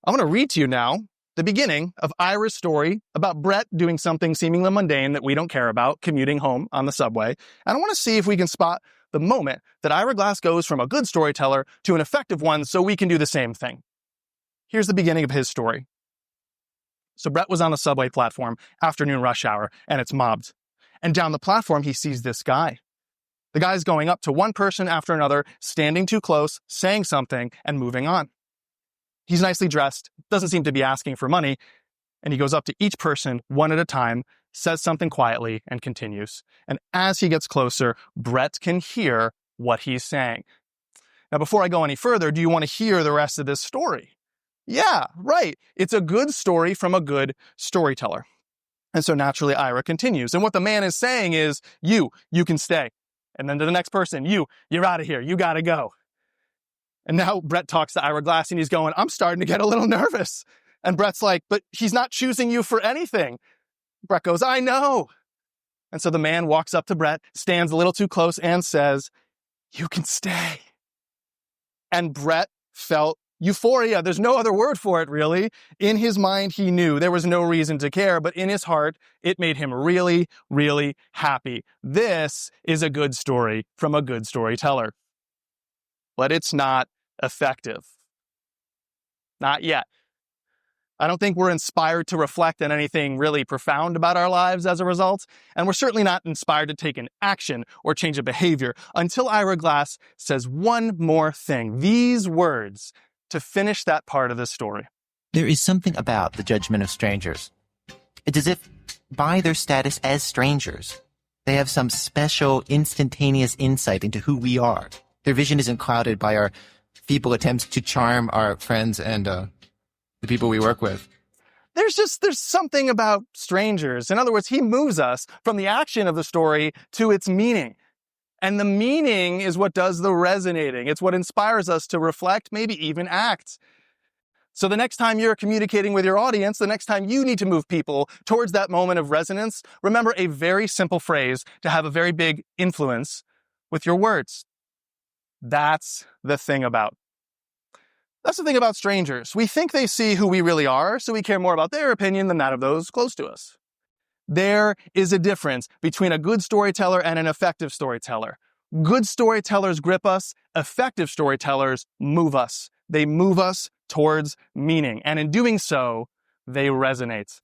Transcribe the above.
I'm going to read to you now the beginning of Ira's story about Brett doing something seemingly mundane that we don't care about, commuting home on the subway. And I want to see if we can spot the moment that Ira Glass goes from a good storyteller to an effective one so we can do the same thing. Here's the beginning of his story. So Brett was on the subway platform, afternoon rush hour, and it's mobbed. And down the platform, he sees this guy. The guy's going up to one person after another, standing too close, saying something, and moving on. He's nicely dressed, doesn't seem to be asking for money, and he goes up to each person one at a time, says something quietly, and continues. And as he gets closer, Brett can hear what he's saying. Now, before I go any further, do you want to hear the rest of this story? Yeah, right. It's a good story from a good storyteller. And so naturally, Ira continues. And what the man is saying is, you can stay. And then to the next person, you're out of here. You got to go. And now Brett talks to Ira Glass and he's going, I'm starting to get a little nervous. And Brett's like, but he's not choosing you for anything. Brett goes, I know. And so the man walks up to Brett, stands a little too close and says, you can stay. And Brett felt euphoria. There's no other word for it, really. In his mind, he knew there was no reason to care, but in his heart, it made him really, really happy. This is a good story from a good storyteller. But it's not effective. Not yet. I don't think we're inspired to reflect on anything really profound about our lives as a result, and we're certainly not inspired to take an action or change a behavior until Ira Glass says one more thing, these words, to finish that part of the story. There is something about the judgment of strangers. It's as if, by their status as strangers, they have some special, instantaneous insight into who we are. Their vision isn't clouded by our feeble attempts to charm our friends and the people we work with. There's something about strangers. In other words, he moves us from the action of the story to its meaning. And the meaning is what does the resonating. It's what inspires us to reflect, maybe even act. So the next time you're communicating with your audience, the next time you need to move people towards that moment of resonance, remember a very simple phrase to have a very big influence with your words. That's the thing about strangers. We think they see who we really are, so we care more about their opinion than that of those close to us. There is a difference between a good storyteller and an effective storyteller. Good storytellers grip us, effective storytellers move us. They move us towards meaning, and in doing so, they resonate.